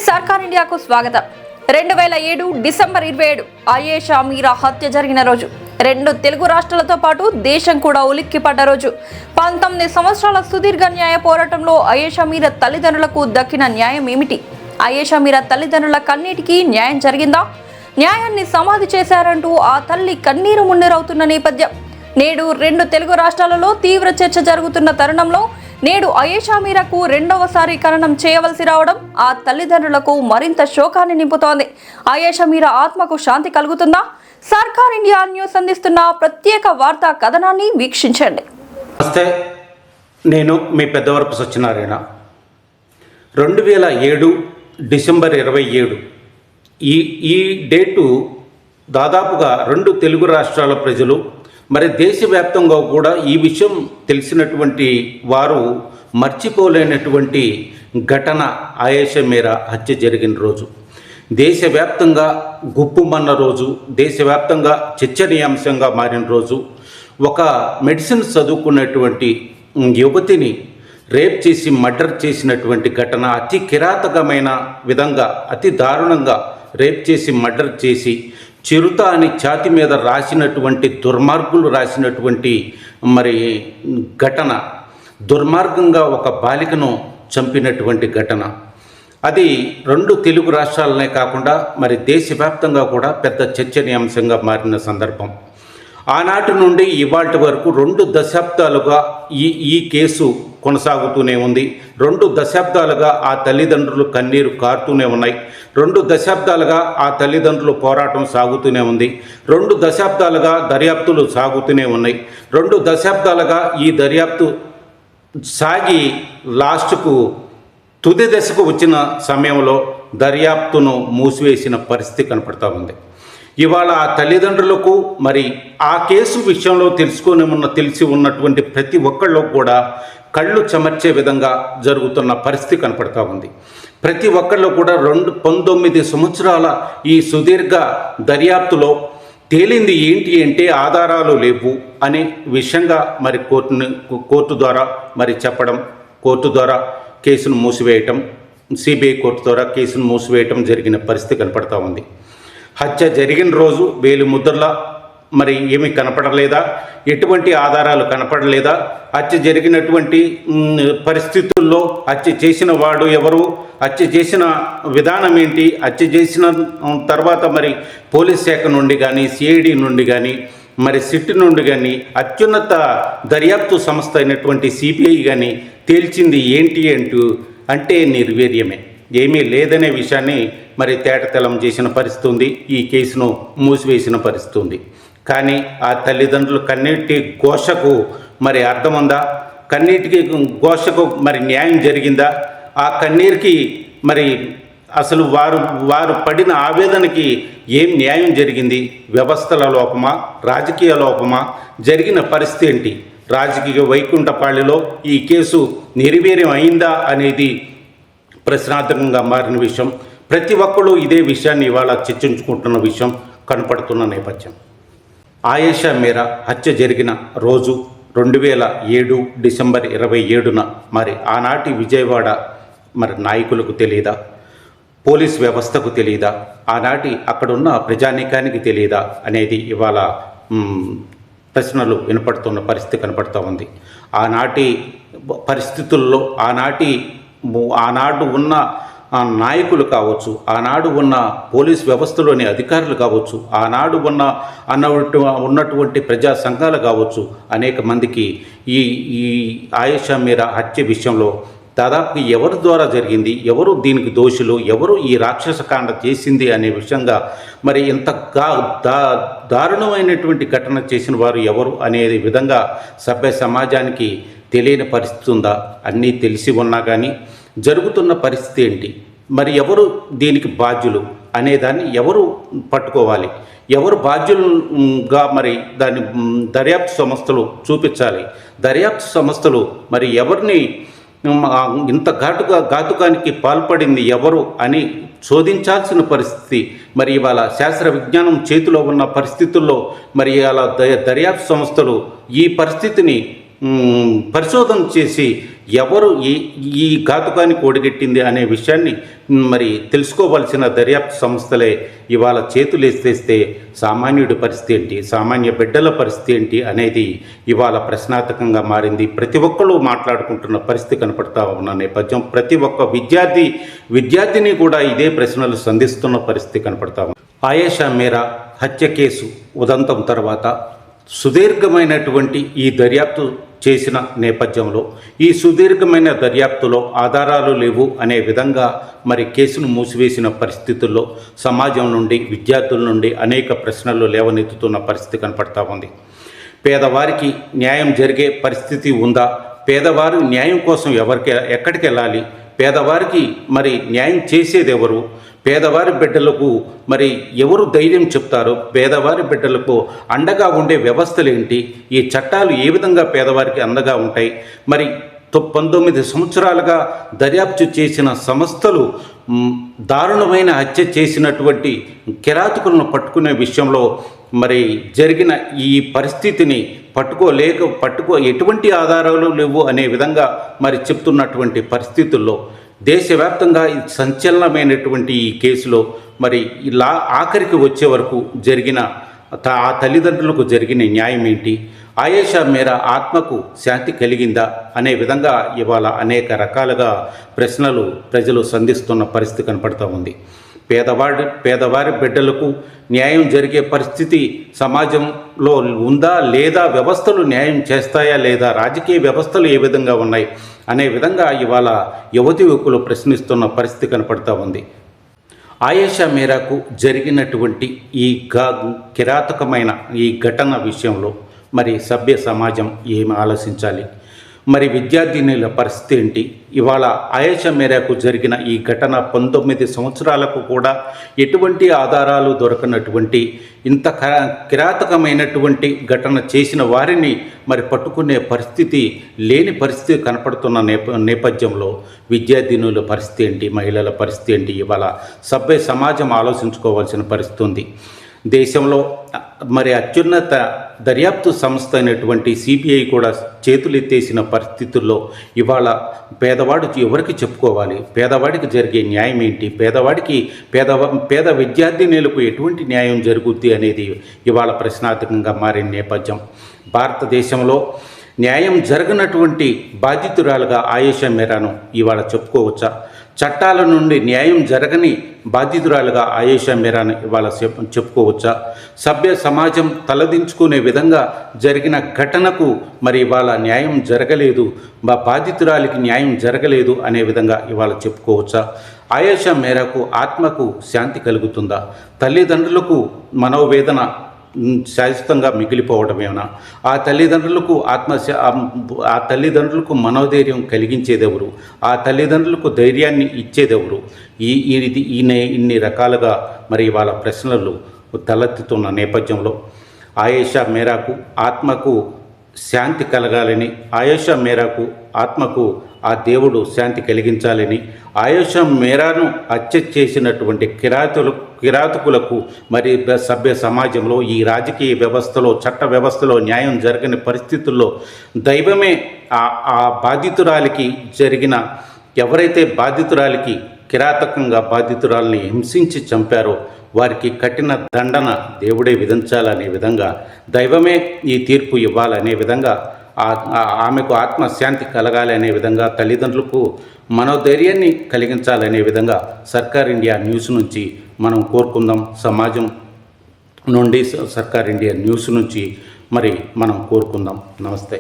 సర్కార్ ఇండియాకు స్వాగతం. 2007 డిసెంబర్ 27 ఆయేషా మీరా హత్య జరిగిన రోజు. 2 తెలుగు రాష్ట్రాలతో పాటు దేశం కూడా ఉలిక్కిపడ్డ రోజు. 19 సంవత్సరాల సుదీర్ఘ న్యాయ పోరాటంలో ఆయేషా మీరా తల్లిదండ్రులకు దక్కిన న్యాయం ఏమిటి? ఆయేషా మీరా తల్లిదండ్రుల కన్నీటికి న్యాయం జరిగిందా? న్యాయాన్ని సమాధి చేశారంటూ ఆ తల్లి కన్నీరు మున్నీరవుతున్న నేపథ్యం. నేడు 2 తెలుగు రాష్ట్రాలలో తీవ్ర చర్చ జరుగుతున్న తరుణంలో నేడు ఆయేషా మీరాకు రెండవసారి ఖననం చేయవలసి రావడం ఆ తల్లిదండ్రులకు మరింత శోకాన్ని నింపుతోంది. ఆయేషా మీరా ఆత్మకు శాంతి కలుగుతుందా? సర్కార్ ఇండియా న్యూస్ అందిస్తున్న ప్రత్యేక వార్తా కథనాన్ని వీక్షించండి. నమస్తే, నేను మీ పెద్దవరపు సత్యనారాయణ. 2007 డిసెంబర్ 27 ఈ డేటు దాదాపుగా 2 తెలుగు రాష్ట్రాల ప్రజలు మరి దేశవ్యాప్తంగా కూడా ఈ విషయం తెలిసినటువంటి వారు మర్చిపోలేనటువంటి ఘటన ఆయేషా మీరా హత్య జరిగిన రోజు. దేశవ్యాప్తంగా గుప్పుమన్న రోజు, దేశవ్యాప్తంగా చర్చనీయాంశంగా మారిన రోజు. ఒక మెడిసిన్ చదువుకున్నటువంటి యువతిని రేప్ చేసి మర్డర్ చేసినటువంటి ఘటన, అతి కిరాతకమైన విధంగా అతి దారుణంగా రేప్ చేసి మర్డర్ చేసి చిరుత అని ఛాతి మీద రాసినటువంటి దుర్మార్గులు రాసినటువంటి మరి ఘటన, దుర్మార్గంగా ఒక బాలికను చంపినటువంటి ఘటన. అది 2 తెలుగు రాష్ట్రాలనే కాకుండా మరి దేశవ్యాప్తంగా కూడా పెద్ద చర్చనీయాంశంగా మారిన సందర్భం. ఆనాటి నుండి ఇవాళ వరకు 2 దశాబ్దాలుగా ఈ కేసు కొనసాగుతూనే ఉంది. 2 దశాబ్దాలుగా ఆ తల్లిదండ్రులు కన్నీరు కారుతూనే ఉన్నాయి. 2 దశాబ్దాలుగా ఆ తల్లిదండ్రులు పోరాటం సాగుతూనే ఉంది. 2 దశాబ్దాలుగా దర్యాప్తులు సాగుతూనే ఉన్నాయి. 2 దశాబ్దాలుగా ఈ దర్యాప్తు సాగి లాస్ట్కు తుది దశకు వచ్చిన సమయంలో దర్యాప్తును మూసివేసిన పరిస్థితి కనపడతా ఉంది. ఇవాళ ఆ తల్లిదండ్రులకు మరి ఆ కేసు విషయంలో తెలిసి ఉన్నటువంటి ప్రతి ఒక్కళ్ళు కూడా కళ్ళు చెమర్చే విధంగా జరుగుతున్న పరిస్థితి కనపడతా ఉంది. ప్రతి ఒక్కళ్ళు కూడా 19 సంవత్సరాల ఈ సుదీర్ఘ దర్యాప్తులో తేలింది ఏంటి అంటే ఆధారాలు లేవు అనే విషయంగా మరి కోర్టు ద్వారా మరి చెప్పడం, కోర్టు ద్వారా కేసును మూసివేయటం, సిబిఐ కోర్టు ద్వారా కేసును మూసివేయటం జరిగిన పరిస్థితి కనపడతా ఉంది. హత్య జరిగిన రోజు వేలి ముద్రలా మరి ఏమీ కనపడలేదా? ఎటువంటి ఆధారాలు కనపడలేదా? హత్య జరిగినటువంటి పరిస్థితుల్లో హత్య చేసిన వాడు ఎవరు, హత్య చేసిన విధానం ఏంటి, హత్య చేసిన తర్వాత మరి పోలీస్ శాఖ నుండి కానీ, సిఐడి నుండి కానీ, మరి సిట్ నుండి కానీ, అత్యున్నత దర్యాప్తు సంస్థ అయినటువంటి సిబిఐ కానీ తేల్చింది ఏంటి అంటే నిర్వీర్యమే, ఏమీ లేదనే విషయాన్ని మరి తేటతెల్లం చేసిన పరిస్థితి ఉంది. ఈ కేసును మూసివేసిన పరిస్థితి ఉంది. కానీ ఆ తల్లిదండ్రులు కన్నీటి ఘోషకు మరి అర్థం ఉందా? కన్నీటికి ఘోషకు మరి న్యాయం జరిగిందా? ఆ కన్నీరుకి మరి అసలు వారు పడిన ఆవేదనకి ఏం న్యాయం జరిగింది? వ్యవస్థల లోపమా, రాజకీయ లోపమా? జరిగిన పరిస్థితి ఏంటి? రాజకీయ వైకుంఠపాళిలో ఈ కేసు నిర్వీర్యం అయిందా అనేది ప్రశ్నార్థకంగా మారిన విషయం. ప్రతి ఒక్కరూ ఇదే విషయాన్ని ఇవాళ చర్చించుకుంటున్న విషయం కనపడుతున్న నేపథ్యం. ఆయేషా మీరా హత్య జరిగిన రోజు 2007 డిసెంబర్ 27న మరి ఆనాటి విజయవాడ మరి నాయకులకు తెలియదా? పోలీస్ వ్యవస్థకు తెలియదా? ఆనాటి అక్కడున్న ప్రజానీకానికి తెలియదా అనేది ఇవాళ ప్రశ్నలు వినపడుతున్న పరిస్థితి కనపడుతూ ఉంది. ఆనాటి పరిస్థితుల్లో ఆనాడు ఉన్న నాయకులు కావచ్చు, ఆనాడు ఉన్న పోలీస్ వ్యవస్థలోని అధికారులు కావచ్చు, ఆనాడు ఉన్నటువంటి ప్రజా సంఘాలు కావచ్చు, అనేక మందికి ఈ ఆయేషా మీరా హత్య విషయంలో దాదాపు ఎవరి ద్వారా జరిగింది, ఎవరు దీనికి దోషులు, ఎవరు ఈ రాక్షసకాండ చేసింది అనే విషయంగా మరి ఇంత దారుణమైనటువంటి ఘటన చేసిన వారు ఎవరు అనే విధంగా సభ్య సమాజానికి తెలియని పరిస్థితి ఉందా? అన్నీ తెలిసి ఉన్నా కానీ జరుగుతున్న పరిస్థితి ఏంటి, మరి ఎవరు దీనికి బాధ్యులు అనేదాన్ని ఎవరు పట్టుకోవాలి, ఎవరు బాధ్యులుగా మరి దాన్ని దర్యాప్తు సంస్థలు చూపించాలి. దర్యాప్తు సంస్థలు మరి ఎవరిని ఇంత ఘాతుకానికి పాల్పడింది ఎవరు అని శోధించాల్సిన పరిస్థితి. మరి ఇవాళ శాస్త్ర విజ్ఞానం చేతిలో ఉన్న పరిస్థితుల్లో మరి అలా దర్యాప్తు సంస్థలు ఈ పరిస్థితిని పరిశోధన చేసి ఎవరు ఈ ఘాతుకాన్ని కూడగెట్టింది అనే విషయాన్ని మరి తెలుసుకోవాల్సిన దర్యాప్తు సంస్థలే ఇవాళ చేతులేస్తేస్తే సామాన్యుడి పరిస్థితి ఏంటి, సామాన్య బిడ్డల పరిస్థితి ఏంటి అనేది ఇవాళ ప్రశ్నార్థకంగా మారింది. ప్రతి ఒక్కరు మాట్లాడుకుంటున్న పరిస్థితి కనపడతా ఉన్న నేపథ్యం, ప్రతి ఒక్క విద్యార్థిని కూడా ఇదే ప్రశ్నలు సంధిస్తున్న పరిస్థితి కనపడతా ఉంది. ఆయేషా మీరా హత్య కేసు ఉదంతం తర్వాత సుదీర్ఘమైనటువంటి ఈ దర్యాప్తు చేసిన నేపథ్యంలో ఈ సుదీర్ఘమైన దర్యాప్తులో ఆధారాలు లేవు అనే విధంగా మరి కేసును మూసివేసిన పరిస్థితుల్లో సమాజం నుండి, విద్యార్థుల నుండి అనేక ప్రశ్నలు లేవనెత్తుతున్న పరిస్థితి కనపడతా ఉంది. పేదవారికి న్యాయం జరిగే పరిస్థితి ఉందా? పేదవారు న్యాయం కోసం ఎక్కడికి వెళ్ళాలి? పేదవారికి మరి న్యాయం చేసేది ఎవరు? పేదవారి బిడ్డలకు మరి ఎవరు ధైర్యం చెప్తారు? పేదవారి బిడ్డలకు అండగా ఉండే వ్యవస్థలు ఏంటి? ఈ చట్టాలు ఏ విధంగా పేదవారికి అండగా ఉంటాయి? మరి 19 సంవత్సరాలుగా దర్యాప్తు చేసిన సంస్థలు దారుణమైన హత్య చేసినటువంటి కిరాతకులను పట్టుకునే విషయంలో మరి జరిగిన ఈ పరిస్థితిని ఎటువంటి ఆధారాలు లేవు అనే విధంగా మరి చెప్తున్నటువంటి పరిస్థితుల్లో దేశవ్యాప్తంగా సంచలనమైనటువంటి ఈ కేసులో మరి ఇలా ఆఖరికి వచ్చే వరకు జరిగిన ఆ తల్లిదండ్రులకు జరిగిన న్యాయం ఏంటి? ఆయేషా మీరా ఆత్మకు శాంతి కలిగిందా అనే విధంగా ఇవాళ అనేక రకాలుగా ప్రశ్నలు ప్రజలు సంధిస్తున్న పరిస్థితి కనపడుతూ ఉంది. పేదవారి బిడ్డలకు న్యాయం జరిగే పరిస్థితి సమాజంలో ఉందా లేదా? వ్యవస్థలు న్యాయం చేస్తాయా లేదా? రాజకీయ వ్యవస్థలు ఏ విధంగా ఉన్నాయి అనే విధంగా ఇవాళ యువకులు ప్రశ్నిస్తున్న పరిస్థితి కనపడుతూ ఉంది. ఆయేషా మీరాకు జరిగినటువంటి ఈ కిరాతకమైన ఈ ఘటన విషయంలో మరి సభ్య సమాజం ఏమి ఆలోచించాలి? మరి విద్యార్థినుల పరిస్థితి ఏంటి? ఇవాళ ఆయేషా మీరాకు జరిగిన ఈ ఘటన 19 సంవత్సరాలకు కూడా ఎటువంటి ఆధారాలు దొరకనటువంటి ఇంత కిరాతకమైనటువంటి ఘటన చేసిన వారిని మరి పట్టుకునే పరిస్థితి లేని పరిస్థితి కనపడుతున్న నేపథ్యంలో విద్యార్థినుల పరిస్థితి ఏంటి, మహిళల పరిస్థితి ఏంటి? ఇవాళ సభ్య సమాజం ఆలోచించుకోవాల్సిన పరిస్థితి ఉంది. దేశంలో మరి అత్యున్నత దర్యాప్తు సంస్థ అయినటువంటి సిబిఐ కూడా చేతులెత్తేసిన పరిస్థితుల్లో ఇవాళ పేదవాడు ఎవరికి చెప్పుకోవాలి? పేదవాడికి జరిగే న్యాయం ఏంటి? పేద విద్యార్థినులకు ఎటువంటి న్యాయం జరుగుద్ది అనేది ఇవాళ ప్రశ్నార్థకంగా మారిన నేపథ్యం. భారతదేశంలో న్యాయం జరగనటువంటి బాధితురాలుగా ఆయేషా మీరాను ఇవాళ చెప్పుకోవచ్చా? చట్టాల నుండి న్యాయం జరగని బాధితురాలుగా ఆయేషా మీరాను ఇవాళ చెప్పుకోవచ్చా? సభ్య సమాజం తలదించుకునే విధంగా జరిగిన ఘటనకు మరి ఇవాళ న్యాయం జరగలేదు, బాధితురాలికి న్యాయం జరగలేదు అనే విధంగా ఇవాళ చెప్పుకోవచ్చా? ఆయేషా మీరాకు ఆత్మకు శాంతి కలుగుతుందా? తల్లిదండ్రులకు మనోవేదన శాశ్వతంగా మిగిలిపోవడమేనా? ఆ తల్లిదండ్రులకు మనోధైర్యం కలిగించేదెవరు? ఆ తల్లిదండ్రులకు ధైర్యాన్ని ఇచ్చేదెవరు? ఇన్ని రకాలుగా మరి ఇవాళ ప్రశ్నలు తలెత్తుతున్న నేపథ్యంలో ఆయేషా మీరాకు ఆత్మకు శాంతి కలగాలని, ఆయేషా మీరాకు ఆత్మకు ఆ దేవుడు శాంతి కలిగించాలని, ఆయేషా మీరాను హత్య చేసినటువంటి కిరాతకులకు మరి సభ్య సమాజంలో ఈ రాజకీయ వ్యవస్థలో, చట్ట వ్యవస్థలో న్యాయం జరగని పరిస్థితుల్లో దైవమే ఆ బాధితురాలికి ఎవరైతే బాధితురాలికి కిరాతకంగా బాధితురాలిని హింసించి చంపారో వారికి కఠిన దండన దేవుడే విధించాలనే విధంగా, దైవమే ఈ తీర్పు ఇవ్వాలనే విధంగా, ఆమెకు ఆత్మశాంతి కలగాలి అనే విధంగా, తల్లిదండ్రులకు మనోధైర్యాన్ని కలిగించాలనే విధంగా సర్కార్ ఇండియా న్యూస్ నుంచి మనం కోరుకుందాం. సమాజం నుండి సర్కార్ ఇండియా న్యూస్ నుంచి మరి మనం కోరుకుందాం. నమస్తే.